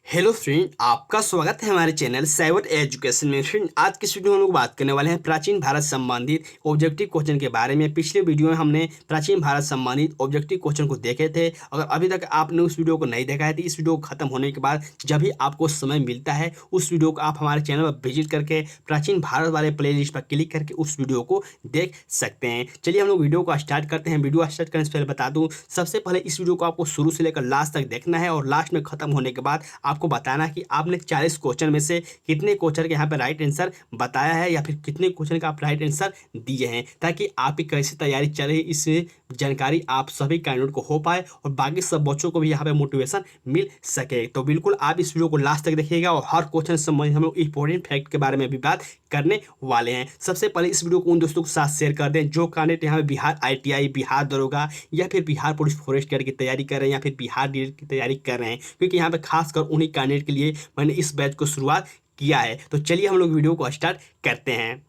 Hello friend, आपका स्वागत है हमारे चैनल साइबर एजुकेशन में। फ्रेंड, आज की इस वीडियो में हम लोग बात करने वाले हैं प्राचीन भारत संबंधित ऑब्जेक्टिव क्वेश्चन के बारे में। पिछले वीडियो में हमने प्राचीन भारत संबंधित ऑब्जेक्टिव क्वेश्चन को देखे थे। अगर अभी तक आपने उस वीडियो को नहीं देखा है तो इस वीडियो को खत्म होने के बाद जब भी आपको समय मिलता है उस वीडियो को आप हमारे चैनल पर विजिट करके प्राचीन भारत वाले प्ले लिस्ट पर क्लिक करके उस वीडियो को देख सकते हैं। चलिए हम लोग वीडियो को स्टार्ट करते हैं। वीडियो स्टार्ट करने से पहले बता दूं, सबसे पहले इस वीडियो को आपको शुरू से लेकर लास्ट तक देखना है और लास्ट में खत्म होने के बाद आपको बताना कि आपने 40 क्वेश्चन में से कितने क्वेश्चन के यहाँ पे राइट आंसर बताया है या फिर कितने क्वेश्चन का आप राइट आंसर दिए हैं, ताकि आपकी कैसी तैयारी चले इस जानकारी आप सभी कैंडिडेट को हो पाए और बाकी सब बच्चों को भी यहाँ पे मोटिवेशन मिल सके। तो बिल्कुल आप इस वीडियो को लास्ट तक देखिएगा और हर क्वेश्चन से संबंधित हम लोग इंपॉर्टेंट फैक्ट के बारे में भी बात करने वाले हैं। सबसे पहले इस वीडियो को उन दोस्तों के साथ शेयर कर दें जो कैंडिडेट यहाँ पे बिहार ITI, बिहार दरोगा या फिर बिहार पुलिस फॉरेस्ट गार्ड की तैयारी कर रहे हैं या फिर बिहार डीएलएड की तैयारी कर रहे हैं, क्योंकि यहाँ पे खासकर उन्हीं कैंडिडेट के लिए मैंने इस बैच को शुरुआत किया है। तो चलिए हम लोग वीडियो को स्टार्ट करते हैं।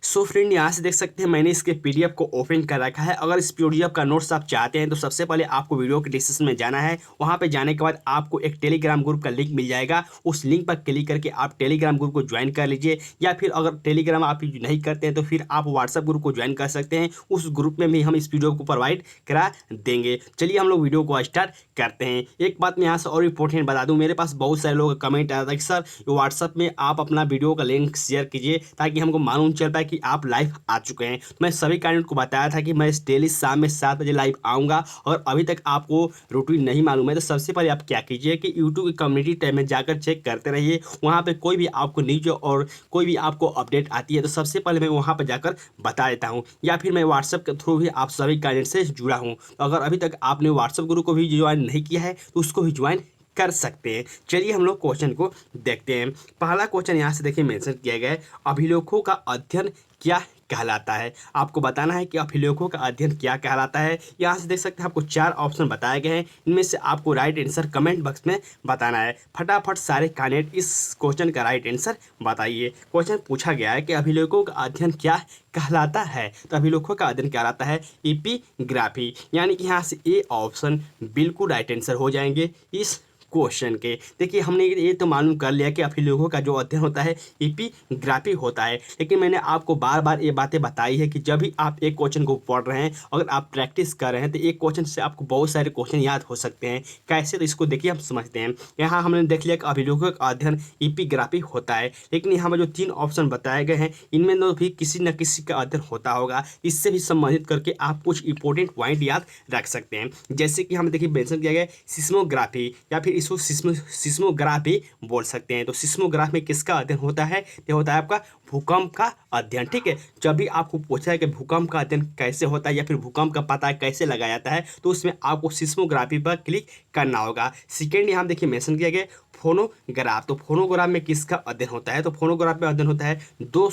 सो फ्रेंड, यहाँ से देख सकते हैं मैंने इसके PDF को ओपन कर रखा है। अगर इस PDF का नोट्स आप चाहते हैं तो सबसे पहले आपको वीडियो के डिस्क्रिप्शन में जाना है। वहाँ पे जाने के बाद आपको एक टेलीग्राम ग्रुप का लिंक मिल जाएगा। उस लिंक पर क्लिक करके आप टेलीग्राम ग्रुप को ज्वाइन कर लीजिए, या फिर अगर टेलीग्राम आप यूज नहीं करते हैं तो फिर आप व्हाट्सएप ग्रुप को ज्वाइन कर सकते हैं। उस ग्रुप में भी हम इस वीडियो को प्रोवाइड करा देंगे। चलिए हम लोग वीडियो को स्टार्ट करते हैं। एक बात मैं यहाँ से और इंपॉर्टेंट बता दूँ, मेरे पास बहुत सारे लोगों का कमेंट आया था कि सर व्हाट्सएप में आप अपना वीडियो का लिंक शेयर कीजिए ताकि हमको मालूम चल पाए कि आप लाइव आ चुके हैं। तो मैं सभी कैंडिडेट को बताया था कि मैं डेली शाम में 7 बजे लाइव आऊँगा। और अभी तक आपको रूटीन नहीं मालूम है तो सबसे पहले आप क्या कीजिए कि यूट्यूब की कम्युनिटी टैब में जाकर चेक करते रहिए। वहाँ पे कोई भी आपको न्यूज और कोई भी आपको अपडेट आती है तो सबसे पहले मैं वहाँ पर जाकर बता देता हूँ, या फिर मैं व्हाट्सएप के थ्रू भी आप सभी कैंडिडेट से जुड़ा हूँ। तो अगर अभी तक आपने व्हाट्सएप ग्रुप को भी ज्वाइन नहीं किया है तो उसको भी ज्वाइन कर सकते हैं। चलिए हम लोग क्वेश्चन को देखते हैं। पहला क्वेश्चन यहाँ से देखिए मेंशन किया गया है, अभिलेखों का अध्ययन क्या कहलाता है। आपको बताना है कि अभिलेखों का अध्ययन क्या कहलाता है। यहाँ से देख सकते हैं आपको 4 ऑप्शन बताए गए हैं। इनमें से आपको राइट आंसर कमेंट बॉक्स में बताना है। फटाफट सारे कैंडिडेट इस क्वेश्चन का राइट आंसर बताइए। क्वेश्चन पूछा गया है कि अभिलेखों का अध्ययन क्या कहलाता है। तो अभिलेखों का अध्ययन कहलाता है एपिग्राफी, यानी कि यहाँ से ए ऑप्शन बिल्कुल राइट आंसर हो जाएंगे इस क्वेश्चन के। देखिए हमने ये तो मालूम कर लिया कि अभिलेखों का जो अध्ययन होता है एपिग्राफी होता है, लेकिन मैंने आपको बार बार ये बातें बताई है कि जब भी आप एक क्वेश्चन को पढ़ रहे हैं, अगर आप प्रैक्टिस कर रहे हैं तो एक क्वेश्चन से आपको बहुत सारे क्वेश्चन याद हो सकते हैं। कैसे, तो इसको देखिए हम समझते हैं। यहाँ हमने देख लिया कि अभिलेखों का अध्ययन एपिग्राफी होता है, लेकिन यहाँ पर जो 3 ऑप्शन बताए गए हैं इनमें तो भी किसी न किसी का अध्ययन होता होगा। इससे भी संबंधित करके आप कुछ इंपॉर्टेंट पॉइंट याद रख सकते हैं। जैसे कि हम देखिए मेंशन किया गया सिस्मोग्राफी, या फिर इसको सिस्मोग्राफी बोल सकते हैं। तो सिस्मोग्राफ में किसका अध्ययन होता है? ये होता है आपका भूकंप का अध्ययन। ठीक है, जब भी आपको पूछा है कि भूकंप का अध्ययन कैसे होता है या फिर भूकंप का पता कैसे लगाया जाता है तो उसमें आपको सिस्मोग्राफी पर क्लिक करना होगा। सेकेंड यहाँ देखिए मेंशन किया गया फोनोग्राफ। तो फोनोग्राफ में किसका अध्ययन होता है? तो फोनोग्राफ में अध्ययन होता है दो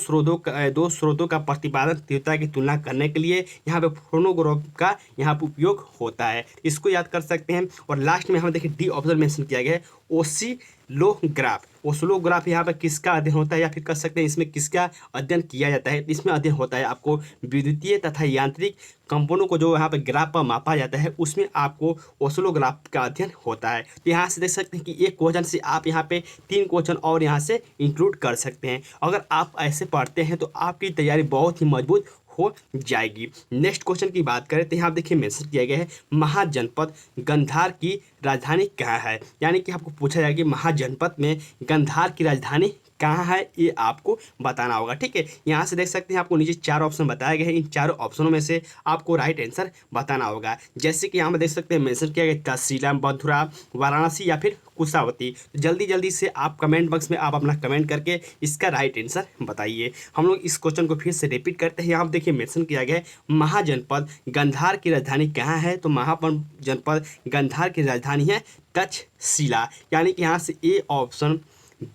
स्रोतों का प्रतिपादन तीव्रता की तुलना करने के लिए यहाँ पे फोनोग्राफ का यहाँ पे उपयोग होता है। इसको याद कर सकते हैं। और लास्ट में हम देखिए डी ऑप्शन मेंशन किया गया है ओसिलोग्राफ। ओसिलोग्राफ यहाँ पर किसका अध्ययन होता है या फिर कर सकते हैं इसमें किसका अध्ययन किया जाता है? इसमें अध्ययन होता है आपको विद्युतीय तथा यांत्रिक कंपनों को जो यहाँ पर ग्राफ पर मापा जाता है उसमें आपको ओसिलोग्राफ का अध्ययन होता है। तो यहाँ से देख सकते हैं कि एक क्वेश्चन से आप यहाँ पे 3 क्वेश्चन और यहाँ से इंक्लूड कर सकते हैं। अगर आप ऐसे पढ़ते हैं तो आपकी तैयारी बहुत ही मजबूत हो जाएगी। नेक्स्ट क्वेश्चन की बात करें तो यहाँ देखिए मेंशन किया गया है महाजनपद गंधार की राजधानी कहाँ है। यानी कि आपको पूछा जाएगा कि महाजनपद में गंधार की राजधानी कहाँ है, ये आपको बताना होगा। ठीक है, यहाँ से देख सकते हैं आपको नीचे 4 ऑप्शन बताए गए हैं। इन चारों ऑप्शनों में से आपको राइट आंसर बताना होगा। जैसे कि यहाँ पर देख सकते हैं मेंशन किया गया तहसीला, मथुरा, वाराणसी या फिर कुशावती। जल्दी जल्दी से आप कमेंट बॉक्स में आप अपना कमेंट करके इसका राइट आंसर बताइए। हम लोग इस क्वेश्चन को फिर से रिपीट करते हैं। यहाँ पर देखिए मेंशन किया गया है महाजनपद गंधार की राजधानी कहाँ है। तो महाजनपद गंधार की राजधानी है तक्षशिला, यानी कि यहाँ से ए ऑप्शन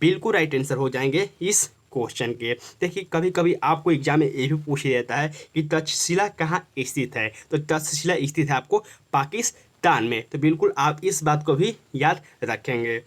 बिल्कुल राइट आंसर हो जाएंगे इस क्वेश्चन के। देखिए कभी कभी आपको एग्जाम में ये भी पूछ जाता है कि तक्षशिला कहाँ स्थित है। तो तक्षशिला स्थित है आपको पाकिस्तान में। तो बिल्कुल आप इस बात को भी याद रखेंगे।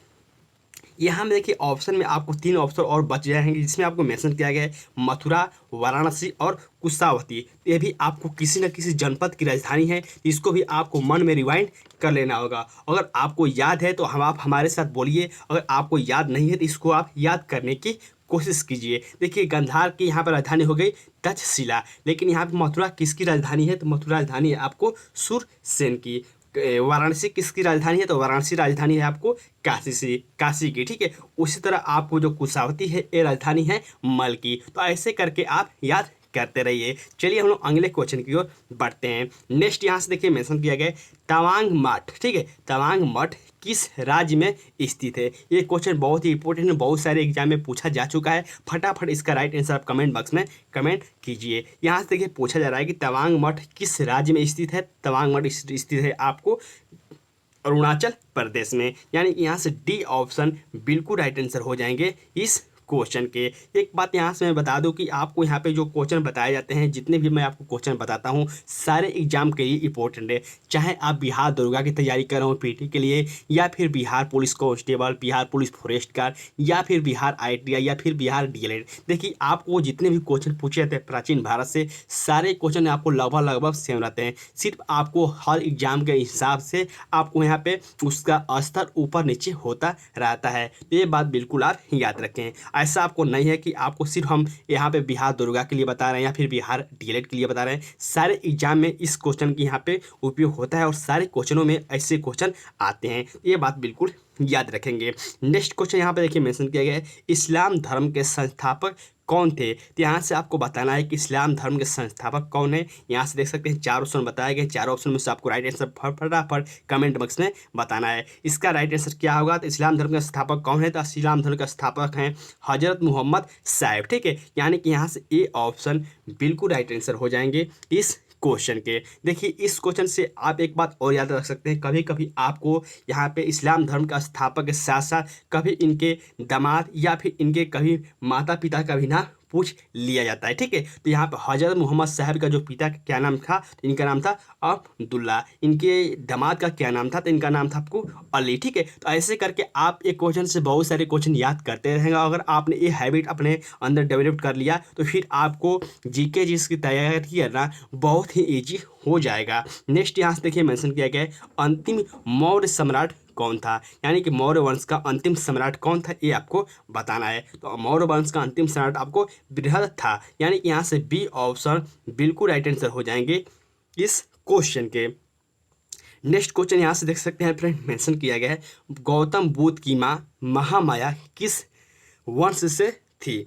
यहाँ में देखिए ऑप्शन में आपको 3 ऑप्शन और बच जाएंगे, जिसमें आपको मेंशन किया गया है मथुरा, वाराणसी और कुशावती। ये भी आपको किसी न किसी जनपद की राजधानी है, इसको भी आपको मन में रिवाइंड कर लेना होगा। अगर आपको याद है तो आप हमारे साथ बोलिए, अगर आपको याद नहीं है तो इसको आप याद करने की कोशिश कीजिए। देखिए गांधार की यहाँ पर राजधानी हो गई तक्षशिला, लेकिन यहाँ पे मथुरा किसकी राजधानी है? तो मथुरा राजधानी है आपको सूरसेन की। वाराणसी किसकी राजधानी है? तो वाराणसी राजधानी है आपको काशी की। ठीक है, उसी तरह आपको जो कुशावती है ये राजधानी है मल की। तो ऐसे करके आप याद करते रहिए। चलिए हम लोग अगले क्वेश्चन की ओर बढ़ते हैं। नेक्स्ट यहाँ से देखिए मेंशन किया गया है तवांग मठ। ठीक है, तवांग मठ किस राज्य में स्थित है? ये क्वेश्चन बहुत ही इंपॉर्टेंट है, बहुत सारे एग्जाम में पूछा जा चुका है। फटाफट इसका राइट आंसर आप कमेंट बॉक्स में कमेंट कीजिए। यहाँ से देखिए पूछा जा रहा है कि तवांग मठ किस राज्य में स्थित है? तवांग मठ स्थित है आपको अरुणाचल प्रदेश में। यानी कि यहाँ से डी ऑप्शन बिल्कुल राइट आंसर हो जाएंगे इस क्वेश्चन के। एक बात यहाँ से मैं बता दूं कि आपको यहाँ पे जो क्वेश्चन बताए जाते हैं, जितने भी मैं आपको क्वेश्चन बताता हूँ, सारे एग्जाम के लिए इंपॉर्टेंट है। चाहे आप बिहार दरोगा की तैयारी कर रहे हो पीटी के लिए, या फिर Bihar police constable, Bihar police forest guard, या फिर बिहार ITI, या फिर बिहार DLED। देखिए आपको जितने भी क्वेश्चन पूछे जाते हैं प्राचीन भारत से, सारे क्वेश्चन आपको लगभग सेम रहते हैं। सिर्फ आपको हर एग्जाम के हिसाब से आपको यहाँ पे उसका स्तर ऊपर नीचे होता रहता है। तो ये बात बिल्कुल आप याद रखें। ऐसा आपको नहीं है कि आपको सिर्फ हम यहाँ पे बिहार दरोगा के लिए बता रहे हैं या फिर बिहार DLED के लिए बता रहे हैं। सारे एग्जाम में इस क्वेश्चन की यहाँ पे उपयोग होता है और सारे क्वेश्चनों में ऐसे क्वेश्चन आते हैं। ये बात बिल्कुल याद रखेंगे। नेक्स्ट क्वेश्चन यहाँ पे देखिए मेंशन किया गया है इस्लाम धर्म के संस्थापक कौन थे? तो यहाँ से आपको बताना है कि इस्लाम धर्म के संस्थापक कौन है। यहाँ से देख सकते हैं 4 ऑप्शन बताए गए। 4 ऑप्शन में से आपको राइट आंसर फटाफट कमेंट बॉक्स में बताना है। इसका राइट आंसर क्या होगा? तो इस्लाम धर्म के संस्थापक कौन है? तो इस्लाम धर्म के संस्थापक हैं हजरत मोहम्मद साहब। ठीक है, यानी कि यहाँ से ए ऑप्शन बिल्कुल राइट आंसर हो जाएंगे इस क्वेश्चन के। देखिए इस क्वेश्चन से आप एक बात और याद रख सकते हैं, कभी कभी आपको यहाँ पे इस्लाम धर्म का स्थापक के साथ साथ कभी इनके दामाद या फिर इनके कभी माता पिता का भी ना पूछ लिया जाता है। ठीक है, तो यहाँ पे हजरत मोहम्मद साहब का जो पिता का क्या नाम था? तो इनका नाम था अब्दुल्ला। इनके दामाद का क्या नाम था? तो इनका नाम था आपको अली। ठीक है, तो ऐसे करके आप एक क्वेश्चन से बहुत सारे क्वेश्चन याद करते रहेंगे। अगर आपने ये हैबिट अपने अंदर डेवलप कर लिया तो फिर आपको जीके जिसकी तैयारी करना बहुत ही ईजी हो जाएगा। नेक्स्ट यहाँ से देखिए मेंशन किया गया है अंतिम मौर्य सम्राट कौन था? यानी कि मौर्य वंश का अंतिम सम्राट कौन था, ये आपको बताना है। तो मौर्य वंश का अंतिम सम्राट आपको बृहद था। यानी कि यहाँ से बी ऑप्शन बिल्कुल राइट आंसर हो जाएंगे इस क्वेश्चन के। नेक्स्ट क्वेश्चन यहाँ से देख सकते हैं फ्रेंड, मेंशन किया गया है गौतम बुद्ध की माँ महामाया किस वंश से थी?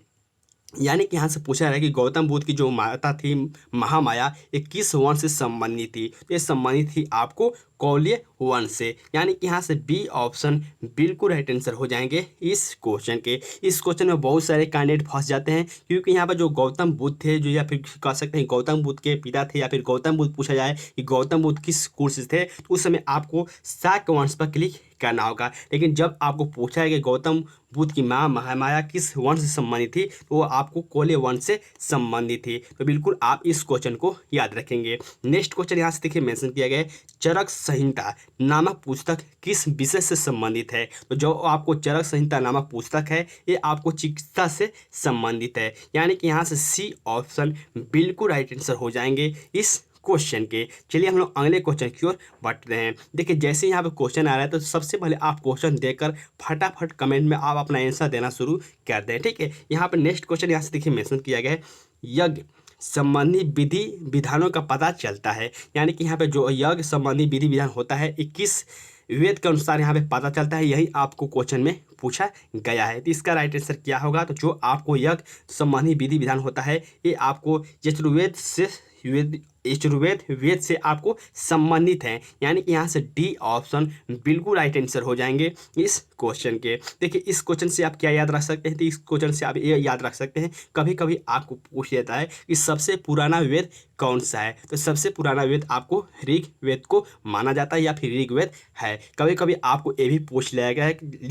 यानी कि यहाँ से पूछा रहा है कि गौतम बुद्ध की जो माता थी महामाया, ये किस वंश से संबंधित थी? तो ये संबंधित थी आपको कौल्य वंश से। यानी कि यहाँ से बी ऑप्शन बिल्कुल राइट आंसर हो जाएंगे इस क्वेश्चन के। इस क्वेश्चन में बहुत सारे कैंडिडेट फंस जाते हैं, क्योंकि यहाँ पर जो गौतम बुद्ध थे, जो या फिर कह सकते हैं गौतम बुद्ध के पिता थे, या फिर गौतम बुद्ध पूछा जाए कि गौतम बुद्ध किस कुल से थे, तो उस समय आपको शाक वंश पर क्लिक करना होगा। लेकिन जब आपको पूछा है कि गौतम बुद्ध की माँ महामाया किस वंश से संबंधित थी, तो वो आपको कौल्य वंश से संबंधित थी। तो बिल्कुल आप इस क्वेश्चन को याद रखेंगे। नेक्स्ट क्वेश्चन यहाँ से देखिए मेंशन किया गया है चरक संहिता नामक पुस्तक किस विषय से संबंधित है? तो जो आपको चरक संहिता नामक पुस्तक है, ये आपको चिकित्सा से संबंधित है। यानी कि यहाँ से सी ऑप्शन बिल्कुल राइट आंसर हो जाएंगे इस क्वेश्चन के। चलिए हम लोग अगले क्वेश्चन की ओर बढ़ रहे हैं। देखिए जैसे यहाँ पे क्वेश्चन आ रहा है, तो सबसे पहले आप क्वेश्चन देखकर फटाफट कमेंट में आप अपना आंसर देना शुरू कर दें। ठीक है, यहाँ पे नेक्स्ट क्वेश्चन यहाँ से देखिए मेंशन किया गया है यज्ञ संबंधी विधि विधानों का पता चलता है। यानी कि यहाँ पे जो यज्ञ संबंधी विधि विधान होता है 21 वेद के अनुसार यहाँ पे पता चलता है, यही आपको क्वेश्चन में पूछा गया है। तो इसका राइट आंसर क्या होगा? तो जो आपको यज्ञ संबंधी विधि विधान होता है, ये आपको यजुर्वेद से वेद से आपको संबंधित है। यानी कि यहाँ से डी ऑप्शन बिल्कुल राइट आंसर हो जाएंगे इस क्वेश्चन के। देखिए इस क्वेश्चन से आप क्या याद रख सकते हैं? तो इस क्वेश्चन से आप ये याद रख सकते हैं, कभी कभी आपको पूछ लेता है कि सबसे पुराना वेद कौन सा है? तो सबसे पुराना वेद आपको ऋग्वेद को माना जाता है, या फिर ऋग्वेद है। कभी कभी आपको ये भी पूछ लिया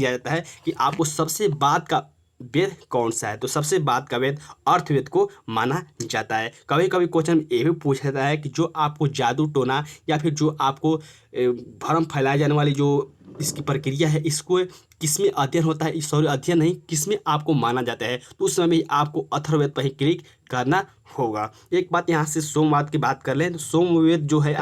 जाता है कि आपको सबसे बाद का वेद कौन सा है? तो सबसे बाद का वेद अर्थवेद को माना जाता है। कभी कभी क्वेश्चन में ये भी पूछा जाता है कि जो आपको जादू टोना या फिर जो आपको भ्रम फैलाए जाने वाली जो इसकी प्रक्रिया है, इसको किसमें अध्ययन होता है, सॉरी अध्ययन नहीं, किसमें आपको माना जाता है, तो उस समय आपको अथर्ववेद पर ही क्लिक करना होगा। एक बात यहाँ से सोमवाद की बात कर लें तो सोमवेद जो है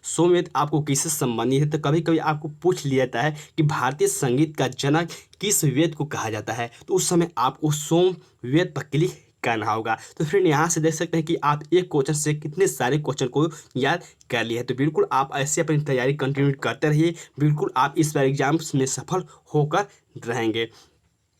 सोमवेद आपको किससे संबंधित है, तो कभी कभी आपको पूछ लिया जाता है कि भारतीय संगीत का जनक किस वेद को कहा जाता है, तो उस समय आपको सोमवेद पर क्लिक करना होगा। तो फ्रेंड यहाँ से देख सकते हैं कि आप एक क्वेश्चन से कितने सारे क्वेश्चन को याद कर लिए हैं। तो बिल्कुल आप ऐसे अपनी तैयारी कंटिन्यू करते रहिए, बिल्कुल आप इस बार एग्जाम्स में सफल होकर रहेंगे।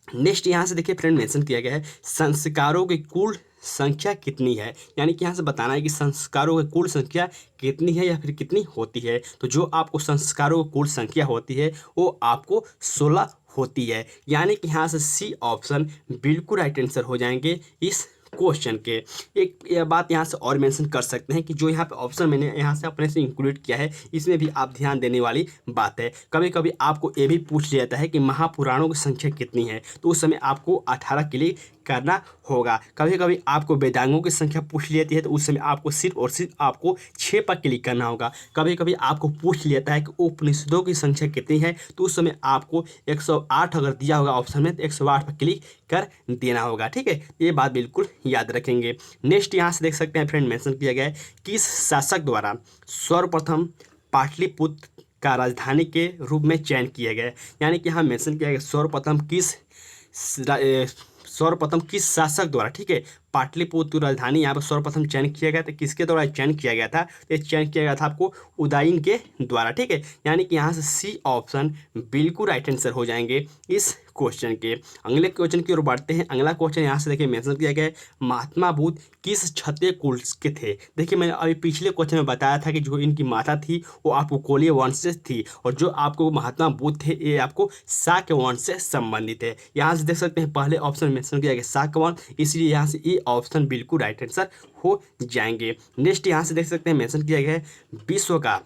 नेक्स्ट यहाँ से देखिए फ्रेंड मेंशन किया गया है संस्कारों की कुल संख्या कितनी है, यानी कि यहाँ से बताना है कि संस्कारों की कुल संख्या कितनी है या फिर कितनी होती है। तो जो आपको संस्कारों की कुल संख्या होती है वो आपको 16 होती है, यानी कि यहाँ से सी ऑप्शन बिल्कुल राइट आंसर हो जाएंगे इस क्वेश्चन के। एक यह बात यहाँ से और मेंशन कर सकते हैं कि जो यहाँ पे ऑप्शन मैंने यहाँ से अपने से इंक्लूड किया है, इसमें भी आप ध्यान देने वाली बात है। कभी कभी आपको ये भी पूछ लिया जाता है कि महापुराणों की संख्या कितनी है, तो उस समय आपको 18 क्लिक करना होगा। कभी कभी आपको वेदांगों की संख्या पूछ ली जाती है, तो उस समय आपको सिर्फ और सिर्फ आपको 6 पर क्लिक करना होगा। कभी कभी आपको पूछ लिया जाता है कि उपनिषदों की संख्या कितनी है, तो उस समय आपको 108 अगर दिया होगा ऑप्शन में तो 108 पर क्लिक कर देना होगा। ठीक है, ये बात बिल्कुल याद रखेंगे। नेक्स्ट यहाँ से देख सकते हैं फ्रेंड मेंशन किया गया है किस शासक द्वारा सर्वप्रथम पाटलिपुत्र का राजधानी के रूप में चयन किया गया है, यानी कि यहाँ मेंशन किया गया सर्वप्रथम किस शासक द्वारा, ठीक है, पाटलिपुत्र राजधानी यहाँ पर सर्वप्रथम चयन किया गया था, किसके द्वारा चयन किया गया था, ये चयन किया गया था आपको उदयन के द्वारा। ठीक है, यानी कि यहाँ से सी ऑप्शन बिल्कुल राइट आंसर हो जाएंगे इस क्वेश्चन के। अगले क्वेश्चन की ओर बढ़ते हैं। अगला क्वेश्चन यहाँ से देखिए मेंशन किया गया है महात्मा बुद्ध किस क्षत्रिय कुल के थे। देखिए मैंने अभी पिछले क्वेश्चन में बताया था कि जो इनकी माता थी वो आपको कोलीय वंश से थी, और जो आपको महात्मा बुद्ध थे ये आपको शाक्य वंश से संबंधित है। यहाँ से देख सकते हैं पहले ऑप्शन मेंशन किया गया शाक्य वंश, इसलिए यहाँ से ये ऑप्शन बिल्कुल राइट आंसर हो जाएंगे। नेक्स्ट यहाँ से देख सकते हैं मेंशन किया गया है विश्व का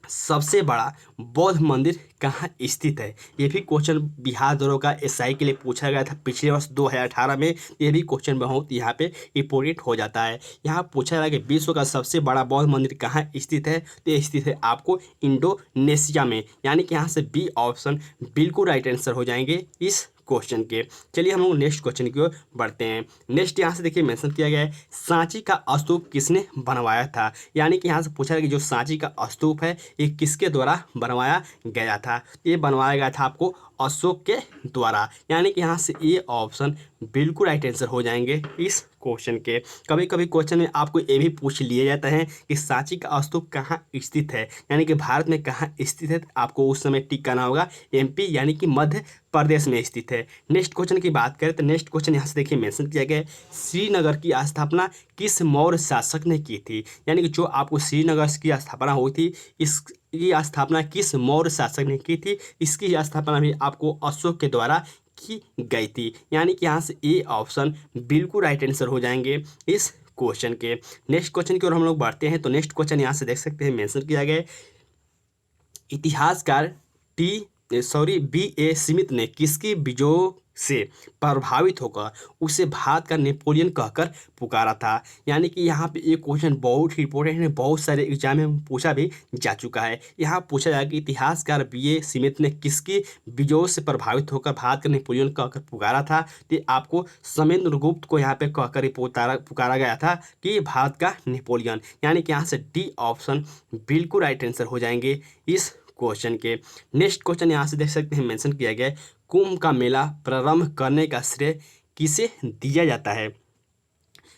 सबसे बड़ा बौद्ध मंदिर कहाँ स्थित है। ये भी क्वेश्चन बिहार दरोगा एसआई के लिए पूछा गया था पिछले वर्ष 2018 में। ये भी क्वेश्चन बहुत यहाँ पे इंपोर्टेंट हो जाता है। यहाँ पूछा गया कि विश्व का सबसे बड़ा बौद्ध मंदिर कहाँ स्थित है, तो ये स्थित है आपको इंडोनेशिया में, यानी कि यहाँ से बी ऑप्शन बिल्कुल राइट आंसर हो जाएंगे इस क्वेश्चन के। चलिए हम लोग नेक्स्ट क्वेश्चन की ओर बढ़ते हैं। नेक्स्ट यहाँ से देखिए मेंशन किया गया है सांची का स्तूप किसने बनवाया था, यानी कि यहाँ से पूछा गया कि जो सांची का स्तूप है ये किसके द्वारा बनवाया गया था। ये बनवाया गया था आपको अशोक के द्वारा, यानी कि यहाँ से ये ऑप्शन बिल्कुल राइट आंसर हो जाएंगे इस क्वेश्चन के। कभी कभी क्वेश्चन में आपको ये भी पूछ लिया जाता है कि सांची का स्तूप कहाँ स्थित है, यानी कि भारत में कहाँ स्थित है, आपको उस समय टिक करना होगा एमपी यानी कि मध्य प्रदेश में स्थित है। नेक्स्ट क्वेश्चन की बात करें तो नेक्स्ट क्वेश्चन यहाँ से देखिए मेंशन किया गया है श्रीनगर की स्थापना किस मौर्य शासक ने की थी, यानी कि जो आपको श्रीनगर की स्थापना हुई थी इसकी स्थापना किस मौर्य शासक ने की थी। इसकी स्थापना भी आपको अशोक के द्वारा की गई थी, यानी कि यहाँ से ए ऑप्शन बिल्कुल राइट आंसर हो जाएंगे इस क्वेश्चन के। नेक्स्ट क्वेश्चन की ओर हम लोग बढ़ते हैं। तो नेक्स्ट क्वेश्चन यहाँ से देख सकते हैं मेंशन किया गया है इतिहासकार बी.ए. स्मिथ ने किसकी विजयों से प्रभावित होकर उसे भारत का नेपोलियन कहकर पुकारा था, यानी कि यहाँ पे एक क्वेश्चन बहुत ही इंपॉर्टेंट है, बहुत सारे एग्जाम में पूछा भी जा चुका है। यहाँ पूछा जाएगा कि इतिहासकार बी.ए. स्मिथ ने किसकी विजयों से प्रभावित होकर भारत का नेपोलियन कहकर पुकारा था। तो आपको समुद्रगुप्त को यहाँ पे कहकर पुकारा गया था कि भारत का नेपोलियन, यानी कि यहाँ से डी ऑप्शन बिल्कुल राइट आंसर हो जाएंगे इस क्वेश्चन के। नेक्स्ट क्वेश्चन यहाँ से देख सकते हैं मेंशन किया गया है कुंभ का मेला प्रारंभ करने का श्रेय किसे दिया जाता है,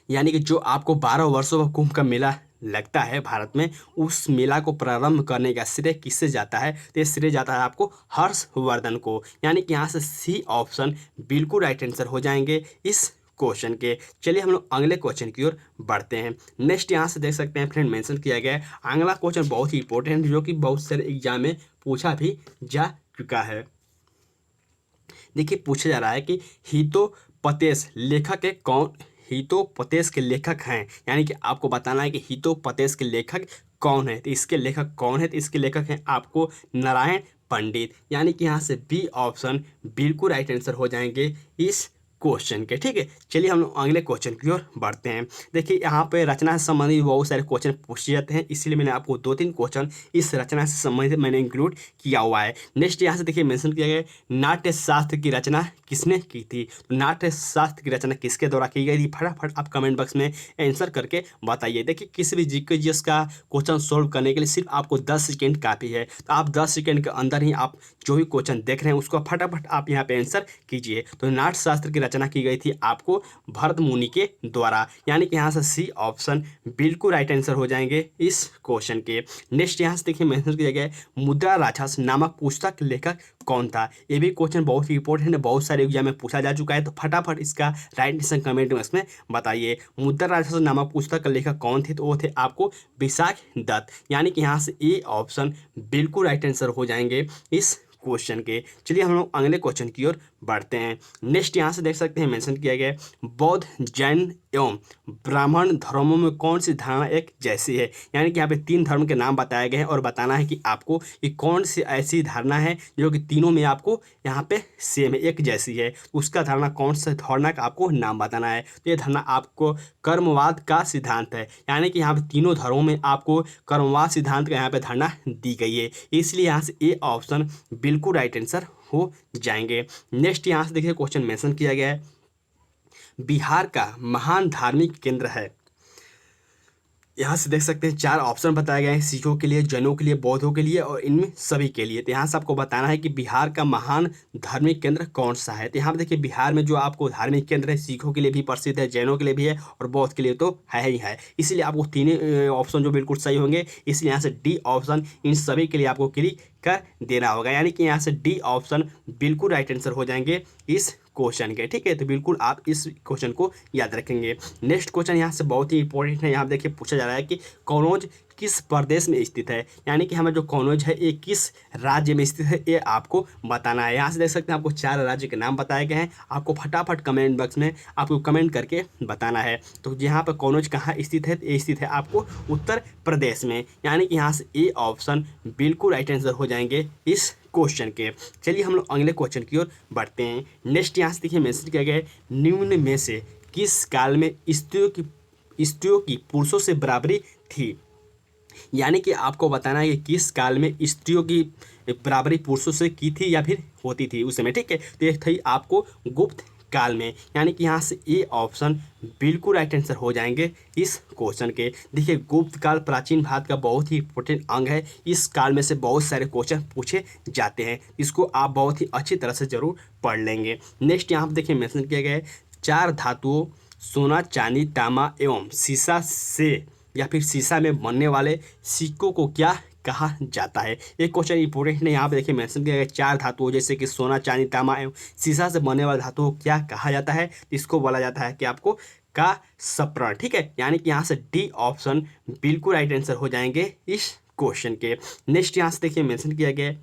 यानी कि जो आपको 12 वर्षों का कुंभ का मेला लगता है भारत में, उस मेला को प्रारंभ करने का श्रेय किससे जाता है, तो ये श्रेय जाता है आपको हर्षवर्धन को, यानी कि यहाँ से सी ऑप्शन बिल्कुल राइट आंसर हो जाएंगे इस क्वेश्चन के। चलिए हम लोग अगले क्वेश्चन की ओर बढ़ते हैं। नेक्स्ट यहाँ से देख सकते हैं फ्रेंड मेंशन किया गया है अगला क्वेश्चन बहुत ही इंपॉर्टेंट है, जो कि बहुत सारे एग्जाम में पूछा भी जा चुका है। देखिए पूछा जा रहा है कि हितोपदेश लेखक के कौन हितोपदेश के लेखक हैं, यानी कि आपको बताना है कि हितोपदेश के लेखक कौन है। तो इसके लेखक कौन है, तो इसके लेखक हैं आपको नारायण पंडित, यानी कि यहाँ से बी ऑप्शन बिल्कुल राइट आंसर हो जाएंगे इस क्वेश्चन के। ठीक है, चलिए हम लोग अगले क्वेश्चन की ओर बढ़ते हैं। देखिए यहाँ पे रचना से संबंधित बहुत सारे क्वेश्चन पूछे जाते हैं, इसीलिए मैंने आपको 2-3 क्वेश्चन इस रचना से संबंधित मैंने इंक्लूड किया हुआ है। नेक्स्ट यहाँ से देखिए मेंशन किया गया है, नाट्य शास्त्र की रचना किसने की थी। तो नाट्य शास्त्र की रचना किसके द्वारा की गई थी, फटाफट आप कमेंट बॉक्स में आंसर करके बताइए। देखिए किसी भी जीके जीएस का क्वेश्चन सोल्व करने के लिए सिर्फ आपको 10 सेकेंड काफ़ी है, तो आप 10 सेकेंड के अंदर ही आप जो भी क्वेश्चन देख रहे हैं उसको फटाफट आप यहाँ पे आंसर कीजिए। तो नाट्य शास्त्र की रचना की गई थी आपको भरत मुनि के द्वारा, यानी कि यहाँ से सी ऑप्शन बिल्कुल राइट आंसर हो जाएंगे इस क्वेश्चन के। नेक्स्ट यहाँ से देखिए मेंशन किया गया है, मुद्रा राक्षस नामक पुस्तक के लेखक कौन था। ये भी क्वेश्चन बहुत ही इंपॉर्टेंट है, बहुत सारे एग्जाम में पूछा जा चुका है, तो फटाफट इसका राइट आंसर कमेंट बॉक्स में बताइए। मुद्रा राक्षस नामक पुस्तक के लेखक कौन थे, तो वो थे आपको विशाख दत्त, यानी कि यहाँ से ए ऑप्शन बिल्कुल राइट आंसर हो जाएंगे इस क्वेश्चन के। चलिए हम लोग अगले क्वेश्चन की ओर बढ़ते हैं। नेक्स्ट यहाँ से देख सकते हैं मेंशन किया गया है, बौद्ध जैन एवं ब्राह्मण धर्मों में कौन सी धारणा एक जैसी है। यानी कि यहाँ पे 3 धर्म के नाम बताए गए हैं और बताना है कि आपको ये कौन सी ऐसी धारणा है जो कि तीनों में आपको यहाँ पे सेम है, एक जैसी है, उसका धारणा कौन सा धारणा का आपको नाम बताना है। तो ये धारणा आपको कर्मवाद का सिद्धांत है, यानी कि यहाँ पे तीनों धर्मों में आपको कर्मवाद सिद्धांत का यहाँ पे धारणा दी गई है, इसलिए यहाँ से ए ऑप्शन बिल्कुल राइट आंसर हो जाएंगे। नेक्स्ट यहाँ से देखिए क्वेश्चन मेंशन किया गया है, बिहार का महान धार्मिक केंद्र है। यहाँ से देख सकते हैं 4 ऑप्शन बताए गए हैं, सिखों के लिए, जैनों के लिए, बौद्धों के लिए और इनमें सभी के लिए। तो यहाँ से आपको बताना है कि बिहार का महान धार्मिक केंद्र कौन सा है। तो यहाँ पे देखिए बिहार में जो आपको धार्मिक केंद्र है, सिखों के लिए भी प्रसिद्ध है, जैनों के लिए भी है और बौद्ध के लिए तो है ही है, इसलिए आपको तीनों ऑप्शन जो बिल्कुल सही होंगे, इसलिए यहाँ से डी ऑप्शन इन सभी के लिए आपको क्लिक कर देना होगा, यानी कि यहाँ से डी ऑप्शन बिल्कुल राइट आंसर हो जाएंगे इस क्वेश्चन के। ठीक है, तो बिल्कुल आप इस क्वेश्चन को याद रखेंगे। नेक्स्ट क्वेश्चन यहाँ से बहुत ही इंपॉर्टेंट है, यहाँ देखिए पूछा जा रहा है कि कनौज किस प्रदेश में स्थित है। यानी कि हमें जो कनौज है ये किस राज्य में स्थित है, ये आपको बताना है। यहाँ से देख सकते हैं आपको 4 राज्य के नाम बताए गए हैं, आपको फटाफट कमेंट बॉक्स में आपको कमेंट करके बताना है। तो यहाँ पर कनौज कहाँ स्थित है, ये स्थित है आपको उत्तर प्रदेश में, यानी कि यहाँ से ए ऑप्शन बिल्कुल राइट आंसर हो जाएंगे इस क्वेश्चन के। चलिए हम लोग अगले क्वेश्चन की ओर बढ़ते हैं। नेक्स्ट यहाँ से देखिए मेंशन किया गया है, निम्न में से किस काल में स्त्रियों की पुरुषों से बराबरी थी। यानी कि आपको बताना है कि किस काल में स्त्रियों की बराबरी पुरुषों से की थी या फिर होती थी उस समय। ठीक है, तो ये थी आपको गुप्त काल में, यानी कि यहाँ से ए ऑप्शन बिल्कुल राइट आंसर हो जाएंगे इस क्वेश्चन के। देखिए गुप्त काल प्राचीन भारत का बहुत ही इंपॉर्टेंट अंग है, इस काल में से बहुत सारे क्वेश्चन पूछे जाते हैं, इसको आप बहुत ही अच्छी तरह से जरूर पढ़ लेंगे। नेक्स्ट यहाँ पर देखिए मेंशन किया गया है, 4 धातुओं सोना, चांदी, तांबा एवं सीसा से या फिर शीशा में बनने वाले सिक्कों को क्या कहा जाता है। एक क्वेश्चन इंपॉर्टेंट है, यहाँ पे देखिए मेंशन किया गया 4 धातुओं जैसे कि सोना, चांदी, तांबा एवं शीशा से बनने वाले धातुओं को क्या कहा जाता है। इसको बोला जाता है कि आपको का सप्रण। ठीक है, यानी कि यहाँ से डी ऑप्शन बिल्कुल राइट आंसर हो जाएंगे इस क्वेश्चन के। नेक्स्ट यहाँ से देखिए मेंशन किया गया,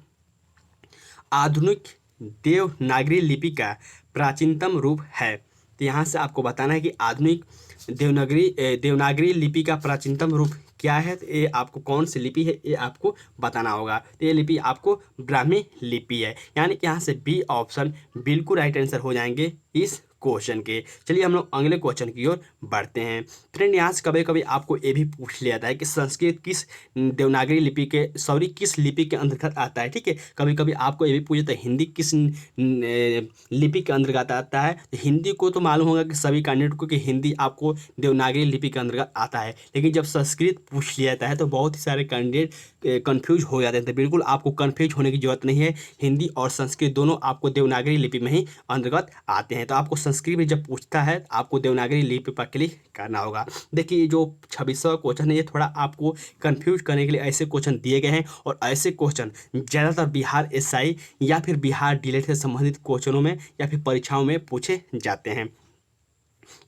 आधुनिक देवनागरी लिपि का प्राचीनतम रूप है। तो यहाँ से आपको बताना है कि आधुनिक देवनागरी लिपि का प्राचीनतम रूप क्या है। तो ये आपको कौन सी लिपि है ये आपको बताना होगा। तो ये लिपि आपको ब्राह्मी लिपि है, यानी कि यहाँ से बी ऑप्शन बिल्कुल राइट आंसर हो जाएंगे इस क्वेश्चन के। चलिए हम लोग अगले क्वेश्चन की ओर बढ़ते हैं। फ्रेंड यहाँ से कभी कभी आपको ये भी पूछ लिया जाता है कि संस्कृत किस देवनागरी लिपि के किस लिपि के अंतर्गत आता है। ठीक है, कभी कभी आपको ये भी पूछ जाता है हिंदी किस लिपि के अंतर्गत आता है। तो हिंदी को तो मालूम होगा कि सभी कैंडिडेट को कि हिंदी आपको देवनागरी लिपि के अंतर्गत आता है, लेकिन जब संस्कृत पूछ लिया जाता है तो बहुत ही सारे कैंडिडेट कंफ्यूज हो जाते हैं। तो बिल्कुल आपको कंफ्यूज होने की जरूरत नहीं है, हिंदी और संस्कृत दोनों आपको देवनागरी लिपि में ही अंतर्गत आते हैं। तो आपको संस्कृत में जब पूछता है आपको देवनागरी लिपि पर क्लिक करना होगा। देखिए जो 26वां क्वेश्चन है ये थोड़ा आपको कंफ्यूज करने के लिए ऐसे क्वेश्चन दिए गए हैं, और ऐसे क्वेश्चन ज़्यादातर बिहार एसआई या फिर बिहार डीएलएड से संबंधित क्वेश्चनों में या फिर परीक्षाओं में पूछे जाते हैं।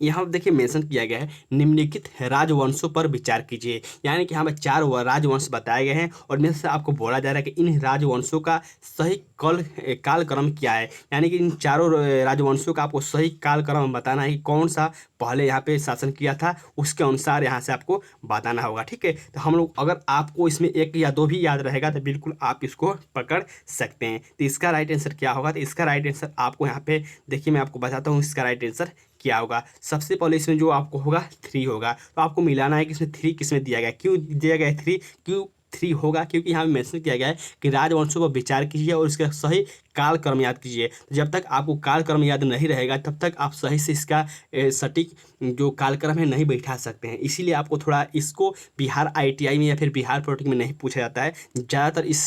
यहाँ पर देखिए मेंशन किया गया है निम्नलिखित राजवंशों पर विचार कीजिए, यानी कि यहाँ पर 4 राजवंश बताए गए हैं और इनमें से आपको बोला जा रहा है कि इन राजवंशों का सही कालक्रम क्या है, यानी कि इन चारों राजवंशों का आपको सही कालक्रम बताना है कि कौन सा पहले यहाँ पे शासन किया था, उसके अनुसार यहाँ से आपको बताना होगा। ठीक है, तो हम लोग अगर आपको इसमें 1 या 2 भी याद रहेगा तो बिल्कुल आप इसको पकड़ सकते हैं। तो इसका राइट आंसर क्या होगा, तो इसका राइट आंसर आपको यहाँ पे देखिए मैं आपको बताता हूँ इसका राइट आंसर क्या होगा। सबसे पहले इसमें जो आपको होगा 3 होगा, तो आपको मिलाना है कि इसमें 3 किस में दिया गया है, क्यों दिया गया है 3, क्यों 3 होगा, क्योंकि यहाँ मेंशन किया गया है कि राजवंशों पर विचार कीजिए और इसका सही कालक्रम याद कीजिए। तो जब तक आपको कालक्रम याद नहीं रहेगा तब तक आप सही से इसका सटीक जो कालक्रम है नहीं बैठा सकते हैं। इसीलिए आपको थोड़ा इसको बिहार ITI में या फिर बिहार पॉलिटेक्निक में नहीं पूछा जाता है। ज़्यादातर इस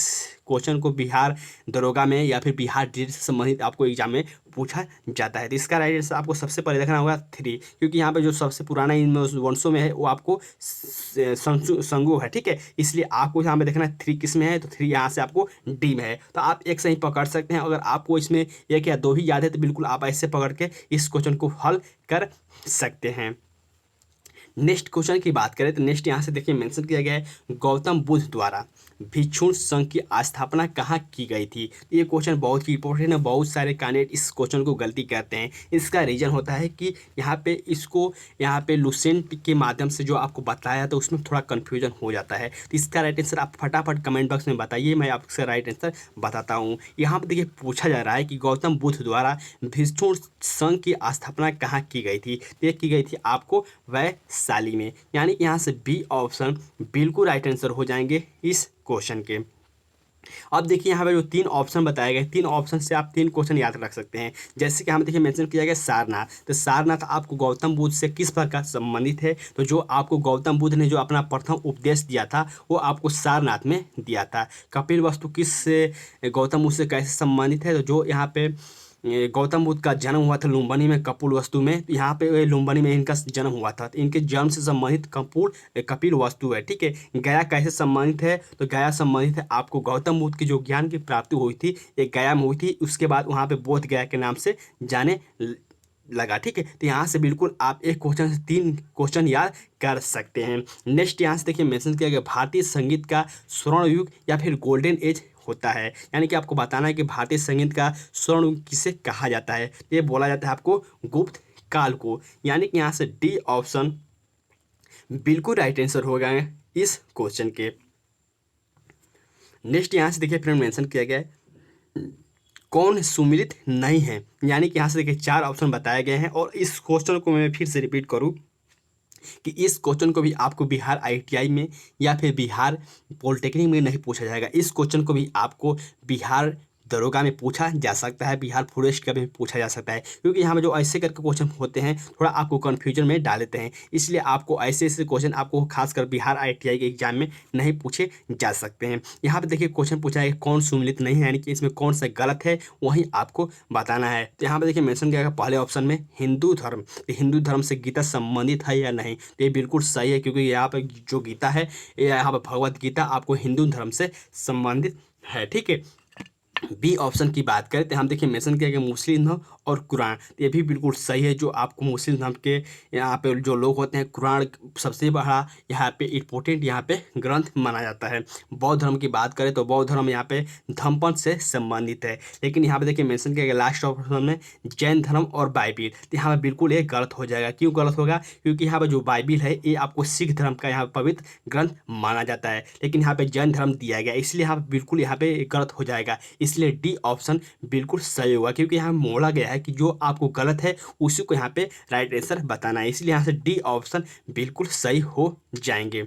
क्वेश्चन को बिहार दरोगा में या फिर बिहार DIT से संबंधित आपको एग्जाम में पूछा जाता है। तो इसका राइट आंसर आपको सबसे पहले देखना होगा 3, क्योंकि यहाँ पे जो सबसे पुराना इन वंशों में है वो आपको संगु है। ठीक है, इसलिए आपको यहाँ पे देखना है 3 किस में है, तो 3 यहाँ से आपको D में है। तो आप एक से ही पकड़ सकते हैं। अगर आपको इसमें 1 या 2 ही याद है तो बिल्कुल आप ऐसे पकड़ के इस क्वेश्चन को हल कर सकते हैं। नेक्स्ट क्वेश्चन की बात करें तो नेक्स्ट यहाँ से देखिए मेंशन किया गया है गौतम बुद्ध द्वारा भिक्षु संघ की स्थापना कहाँ की गई थी। ये क्वेश्चन बहुत ही इंपॉर्टेंट है, बहुत सारे कैंडिडेट इस क्वेश्चन को गलती करते हैं। इसका रीजन होता है कि यहाँ पे लुसेंट के माध्यम से जो आपको बताया तो उसमें थोड़ा कन्फ्यूजन हो जाता है। तो इसका राइट आंसर आप फटाफट कमेंट बॉक्स में बताइए, मैं आपका राइट आंसर बताता हूँ। यहाँ पर देखिए पूछा जा रहा है कि गौतम बुद्ध द्वारा भिक्षु संघ की स्थापना कहाँ की गई थी। ये की गई थी आपको वैशाली में, यानी कि यहाँ से बी ऑप्शन बिल्कुल राइट आंसर हो जाएंगे इस क्वेश्चन के। अब देखिए यहाँ पे जो 3 ऑप्शन बताए गए, 3 ऑप्शन से आप 3 क्वेश्चन याद रख सकते हैं। जैसे कि हम देखिए मेंशन किया गया सारनाथ, तो सारनाथ आपको गौतम बुद्ध से किस प्रकार संबंधित है, तो जो आपको गौतम बुद्ध ने जो अपना प्रथम उपदेश दिया था वो आपको सारनाथ में दिया था। कपिल वस्तु किस से गौतम बुद्ध से कैसे संबंधित है, तो जो यहाँ पे गौतम बुद्ध का जन्म हुआ था लुम्बिनी में कपिल वस्तु में, तो यहाँ पे लुम्बिनी में इनका जन्म हुआ था। तो इनके जन्म से संबंधित कपिल वस्तु है। ठीक है, गया कैसे संबंधित है, तो गया संबंधित है आपको गौतम बुद्ध की जो ज्ञान की प्राप्ति हुई थी एक गया में हुई थी, उसके बाद वहाँ पे बोध गया के नाम से जाने लगा। ठीक है, तो यहाँ से बिल्कुल आप एक क्वेश्चन से 3 क्वेश्चन याद कर सकते हैं। नेक्स्ट यहाँ से देखिए मेंशन किया गया भारतीय संगीत का स्वर्ण युग या फिर गोल्डन एज होता है, यानी कि आपको बताना है कि भारतीय संगीत का स्वर्ण युग किसे कहा जाता है। तो ये बोला जाता है आपको गुप्त काल को, यानी कि यहाँ से डी ऑप्शन बिल्कुल राइट आंसर हो गए इस क्वेश्चन के। नेक्स्ट यहाँ से देखिए फ्रेंड मेंशन किया गया है कौन सुमिलित नहीं है, यानी कि यहाँ से देखिए 4 ऑप्शन बताए गए हैं। और इस क्वेश्चन को मैं फिर से रिपीट करूँ कि इस क्वेश्चन को भी आपको बिहार ITI में या फिर बिहार पॉलिटेक्निक में नहीं पूछा जाएगा। इस क्वेश्चन को भी आपको बिहार दरोगा में पूछा जा सकता है, बिहार फॉरेस्ट का भी पूछा जा सकता है, क्योंकि यहाँ में जो ऐसे करके क्वेश्चन होते हैं थोड़ा आपको कन्फ्यूजन में डाल देते हैं। इसलिए आपको ऐसे क्वेश्चन आपको खासकर बिहार ITI के एग्जाम में नहीं पूछे जा सकते हैं। यहाँ पे देखिए क्वेश्चन पूछा है कौन सुमिलित नहीं है, यानी कि इसमें कौन सा गलत है वही आपको बताना है। तो यहाँ पे देखिए मेंशन किया गया पहले ऑप्शन में हिंदू धर्म, तो हिंदू धर्म से गीता संबंधित है या नहीं, तो ये बिल्कुल सही है, क्योंकि यहाँ पर जो गीता है यहाँ पर भगवत गीता आपको हिंदू धर्म से संबंधित है। ठीक है, बी ऑप्शन की बात करें तो हम देखिए मेंशन किया गया मुस्लिम धर्म और कुरान, ये भी बिल्कुल सही है। जो आपको मुस्लिम धर्म के यहाँ पे जो लोग होते हैं कुरान सबसे बड़ा यहाँ पे इम्पोर्टेंट यहाँ पे ग्रंथ माना जाता है। बौद्ध धर्म की बात करें तो बौद्ध धर्म यहाँ पे धम्मपद से संबंधित है, लेकिन यहाँ पे देखिए मेंशन किया गया लास्ट ऑप्शन में जैन धर्म और बाइबिल, तो यहाँ पे बिल्कुल ये गलत हो जाएगा। क्यों गलत होगा, क्योंकि यहाँ पे जो बाइबिल है ये आपको सिख धर्म का यहाँ पवित्र ग्रंथ माना जाता है, लेकिन यहाँ पे जैन धर्म दिया गया, इसलिए यहाँ पे बिल्कुल यहाँ पे गलत हो जाएगा। इसलिए डी ऑप्शन बिल्कुल सही होगा, क्योंकि यहाँ मोड़ा गया है कि जो आपको गलत है उसी को यहाँ पे राइट आंसर बताना है, इसलिए यहाँ से डी ऑप्शन बिल्कुल सही हो जाएंगे।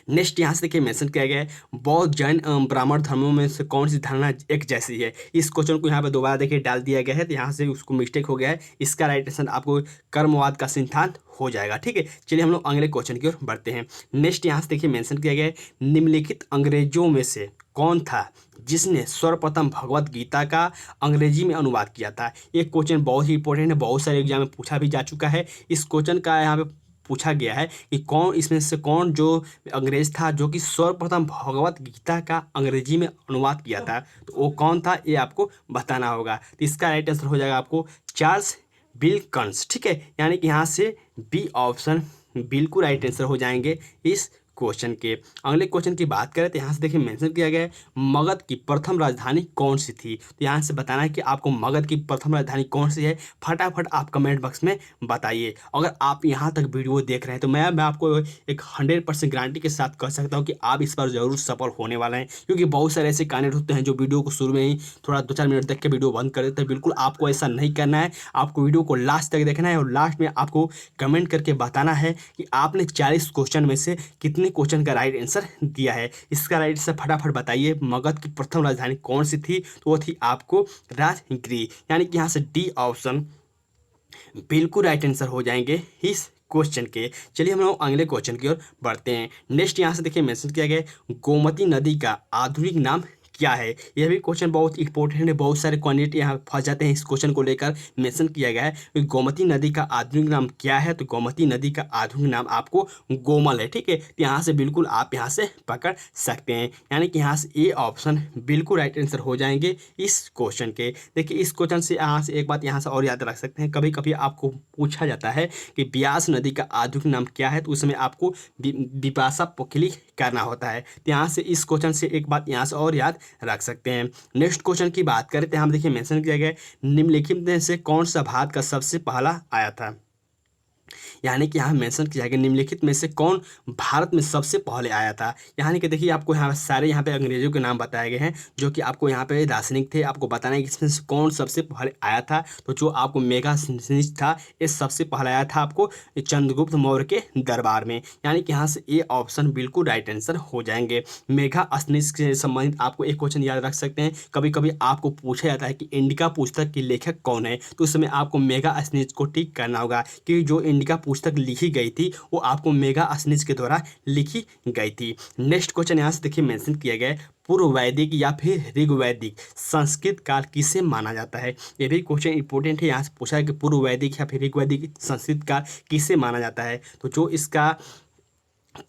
नेक्स्ट यहाँ से देखिए मेंशन किया गया है बौद्ध जैन ब्राह्मण धर्मों में से कौन सी धारणा एक जैसी है। इस क्वेश्चन को यहाँ पे दोबारा देखिए डाल दिया गया है, तो यहाँ से उसको मिस्टेक हो गया है। इसका राइट आंसर आपको कर्मवाद का सिद्धांत हो जाएगा। ठीक है, चलिए हम लोग अगले क्वेश्चन की ओर बढ़ते हैं। नेक्स्ट यहाँ से देखिए मेंशन किया गया है निम्नलिखित अंग्रेजों में से कौन था जिसने सर्वप्रथम भगवत गीता का अंग्रेजी में अनुवाद किया था। ये क्वेश्चन बहुत ही इंपॉर्टेंट है, बहुत सारे एग्जाम में पूछा भी जा चुका है। इस क्वेश्चन का यहाँ पे पूछा गया है कि कौन इसमें से कौन जो अंग्रेज था जो कि सर्वप्रथम भगवत गीता का अंग्रेजी में अनुवाद किया था, तो वो कौन था ये आपको बताना होगा। तो इसका राइट आंसर हो जाएगा आपको चार्ल्स बिल्कन्स, ठीक है। यानी कि यहाँ से बी ऑप्शन बिल्कुल राइट आंसर हो जाएंगे इस क्वेश्चन के। अगले क्वेश्चन की बात करें तो यहाँ से देखिए मेंशन किया गया है मगध की प्रथम राजधानी कौन सी थी। तो यहाँ से बताना है कि आपको मगध की प्रथम राजधानी कौन सी है। फटाफट आप कमेंट बॉक्स में बताइए। अगर आप यहाँ तक वीडियो देख रहे हैं तो मैं आपको एक 100% गारंटी के साथ कह सकता हूँ कि आप इस पर जरूर सफल होने वाले हैं, क्योंकि बहुत सारे ऐसे कैंडिडेट होते हैं जो वीडियो को शुरू में ही थोड़ा 2-4 मिनट देख के वीडियो बंद कर देते हैं। बिल्कुल आपको ऐसा नहीं करना है, आपको वीडियो को लास्ट तक देखना है और लास्ट में आपको कमेंट करके बताना है कि आपने 40 क्वेश्चन में से कितने क्वेश्चन का राइट आंसर दिया है। इसका राइट आंसर फटाफट बताइए। मगध की प्रथम राजधानी कौन सी थी? तो वो थी आपको राजगिरी। यानी कि यहाँ से डी ऑप्शन बिल्कुल राइट आंसर हो जाएंगे इस क्वेश्चन के। चलिए हम लोग अगले क्वेश्चन की ओर बढ़ते हैं। नेक्स्ट यहाँ से देखिए मेंशन किया गया है गोमती नदी का आधुनिक नाम क्या है। यह भी क्वेश्चन बहुत इंपॉर्टेंट है, बहुत सारे कैंडिडेट यहाँ फंस जाते हैं। इस क्वेश्चन को लेकर मेंशन किया गया है कि गोमती नदी का आधुनिक नाम क्या है। तो गोमती नदी का आधुनिक नाम आपको गोमल है, ठीक है। तो यहाँ से बिल्कुल आप यहाँ से पकड़ सकते हैं। यानी कि यहाँ से ए ऑप्शन बिल्कुल राइट आंसर हो जाएंगे इस क्वेश्चन के। देखिए इस क्वेश्चन से यहाँ से एक बात यहाँ से और याद रख सकते हैं, कभी कभी आपको पूछा जाता है कि ब्यास नदी का आधुनिक नाम क्या है, तो उस समय आपको बिपाशा पोखली करना होता है। तो यहाँ से इस क्वेश्चन से एक बात यहाँ से और याद रख सकते हैं। नेक्स्ट क्वेश्चन की बात करें तो हम देखिए मेंशन किया गया है निम्नलिखित में से कौन सा भारत का सबसे पहला आया था। यानी कि यहाँ मेंशन किया गया निम्नलिखित में से कौन भारत में सबसे पहले आया था। यानी कि देखिए आपको यहाँ सारे यहाँ पे अंग्रेजों के नाम बताए गए हैं जो कि आपको यहाँ पे दार्शनिक थे। आपको बताना है कि इसमें से कौन सबसे पहले आया था। तो जो आपको मेगास्थनीज था ये सबसे पहले आया था आपको चंद्रगुप्त मौर्य के दरबार में। यानी कि यहाँ से ए ऑप्शन बिल्कुल राइट आंसर हो जाएंगे। मेगास्थनीज से संबंधित आपको एक क्वेश्चन याद रख सकते हैं। कभी कभी आपको पूछा जाता है कि इंडिका पुस्तक की लेखक कौन है, तो उस समय आपको मेगास्थनीज को टिक करना होगा कि जो इंडिका पुस्तक लिखी गई थी वो आपको मेगास्थनीज के द्वारा लिखी गई थी। नेक्स्ट क्वेश्चन यहाँ से देखिए मेंशन किया गया है पूर्व वैदिक या फिर ऋग्वैदिक संस्कृत काल किसे माना जाता है। ये भी क्वेश्चन इंपॉर्टेंट है। यहाँ से पूछा है कि पूर्व वैदिक या फिर ऋग्वैदिक संस्कृत काल किसे माना जाता है। तो जो इसका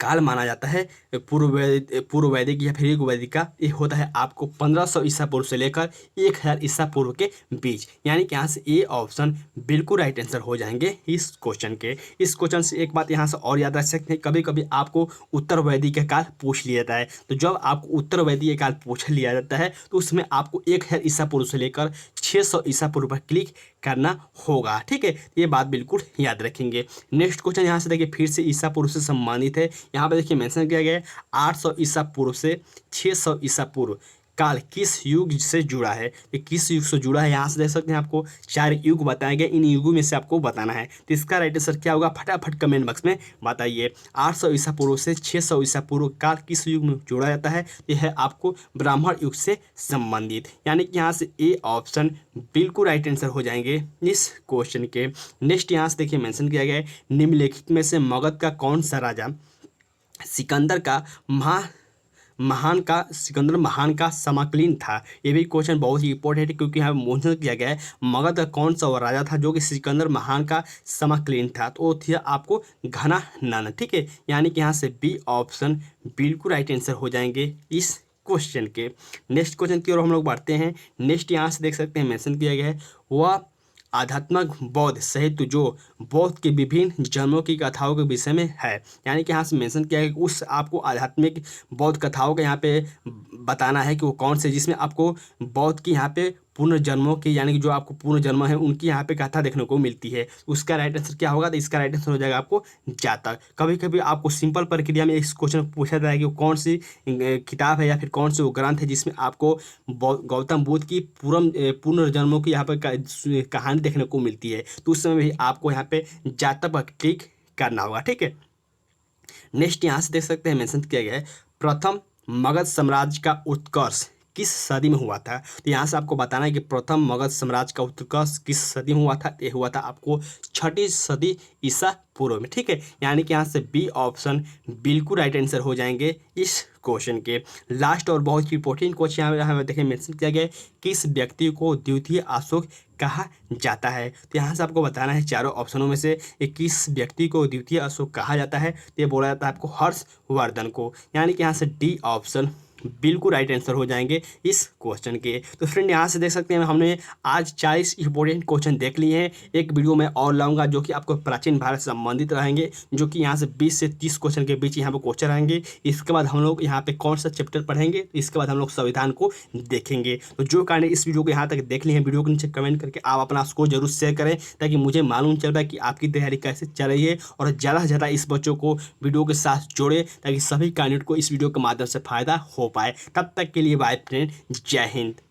काल माना जाता है पूर्व वैदिक या फिर ऋग्वैदिक का, ये होता है आपको 1500 ईसा पूर्व से लेकर 1000 ईसा पूर्व के बीच। यानी कि यहाँ से ए ऑप्शन बिल्कुल राइट आंसर हो जाएंगे इस क्वेश्चन के। इस क्वेश्चन से एक बात यहाँ से और याद रख सकते हैं, कभी कभी आपको उत्तर वैदिक का काल पूछ लिया जाता है। तो जब आपको उत्तर वैदिक का काल पूछ लिया जाता है तो उसमें आपको 1000 ईसा पूर्व से लेकर 600 ईसा पूर्व पर क्लिक करना होगा, ठीक है। ये बात बिल्कुल याद रखेंगे। नेक्स्ट क्वेश्चन यहाँ से देखिए फिर से ईसा पूर्व से संबंधित है। यहाँ पे देखिए मेंशन किया गया है 800 ईसा पूर्व से 600 ईसा पूर्व काल किस युग से जुड़ा है। ये किस युग से जुड़ा है यहाँ से देख सकते हैं। आपको 4 युग बताए गए, इन युगों में से आपको बताना है। तो इसका राइट आंसर क्या होगा फटाफट कमेंट बॉक्स में बताइए। 800 ईसा पूर्व से 600 ईसा पूर्व काल किस युग में जोड़ा जाता है। यह है आपको ब्राह्मण युग से संबंधित। यानी कि यहाँ से ए ऑप्शन बिल्कुल राइट आंसर हो जाएंगे इस क्वेश्चन के। नेक्स्ट यहाँ से देखिए मेंशन किया गया है निम्नलिखित में से मगध का कौन सा राजा सिकंदर महान का समकालीन था। ये भी क्वेश्चन बहुत ही इंपॉर्टेंट है, क्योंकि यहाँ मेंशन किया गया है मगध का कौन सा राजा था जो कि सिकंदर महान का समकालीन था। तो वो थी आपको घनानंद, ठीक है। यानी कि यहाँ से बी ऑप्शन बिल्कुल राइट आंसर हो जाएंगे इस क्वेश्चन के। नेक्स्ट क्वेश्चन की ओर हम लोग बढ़ते हैं। नेक्स्ट यहाँ से देख सकते हैं मेंशन किया गया है वह आध्यात्मिक बौद्ध साहित्य जो बौद्ध के विभिन्न जन्मों की कथाओं के विषय में है। यानी कि यहाँ से मेंशन किया है कि उस आपको आध्यात्मिक बौद्ध कथाओं का यहाँ पे बताना है कि वो कौन से, जिसमें आपको बौद्ध की यहाँ पे पुनर्जन्मों की, यानी कि जो आपको पुनर्जन्म है उनकी यहाँ पे कथा देखने को मिलती है। उसका राइट आंसर क्या होगा। तो इसका राइट आंसर हो जाएगा आपको जातक। कभी कभी आपको सिंपल प्रक्रिया में इस क्वेश्चन पूछा जाता है कि कौन सी किताब है या फिर कौन से वो ग्रंथ है जिसमें आपको गौतम बुद्ध की पुनर्जन्मों की यहाँ पर कहानी देखने को मिलती है। तो उस समय भी आपको यहाँ पे जातक पर क्लिक करना होगा, ठीक है। नेक्स्ट यहाँ से देख सकते हैं मेंशन किया गया है प्रथम मगध साम्राज्य का उत्कर्ष किस सदी में हुआ था। तो यहाँ से आपको बताना है कि प्रथम मगध साम्राज्य का उत्कर्ष किस सदी में हुआ था। ये हुआ था आपको 6ठी सदी ईसा पूर्व में, ठीक है। यानी कि यहाँ से बी ऑप्शन बिल्कुल राइट आंसर हो जाएंगे इस क्वेश्चन के। लास्ट और बहुत ही इंपॉर्टेंट क्वेश्चन यहाँ देखिए मेंशन किया गया है किस व्यक्ति को द्वितीय अशोक कहा जाता है। तो यहाँ से आपको बताना है चारों ऑप्शनों में से किस व्यक्ति को द्वितीय अशोक कहा जाता है। तो ये बोला जाता है आपको हर्षवर्धन को। यानी कि यहाँ से डी ऑप्शन बिल्कुल राइट आंसर हो जाएंगे इस क्वेश्चन के। तो फ्रेंड यहाँ से देख सकते हैं हमने आज 40 इंपॉर्टेंट क्वेश्चन देख लिए हैं। एक वीडियो में और लाऊंगा जो कि आपको प्राचीन भारत से संबंधित रहेंगे, जो कि यहाँ से 20 से 30 क्वेश्चन के बीच यहाँ पे क्वेश्चन रहेंगे। इसके बाद हम लोग यहाँ पे कौन सा चैप्टर पढ़ेंगे, इसके बाद हम लोग संविधान को देखेंगे। तो जो कारण इस वीडियो को यहाँ तक देख लिए हैं, वीडियो के नीचे कमेंट करके आप अपना स्कोर जरूर शेयर करें, ताकि मुझे मालूम चल पाए कि आपकी तैयारी कैसे चल रही है, और ज़्यादा से ज़्यादा इस बच्चों को वीडियो के साथ जोड़े, ताकि सभी कैंडिडेट को इस वीडियो के माध्यम से फायदा हो पाए। तब तक के लिए बाय फ्रेंड, जय हिंद।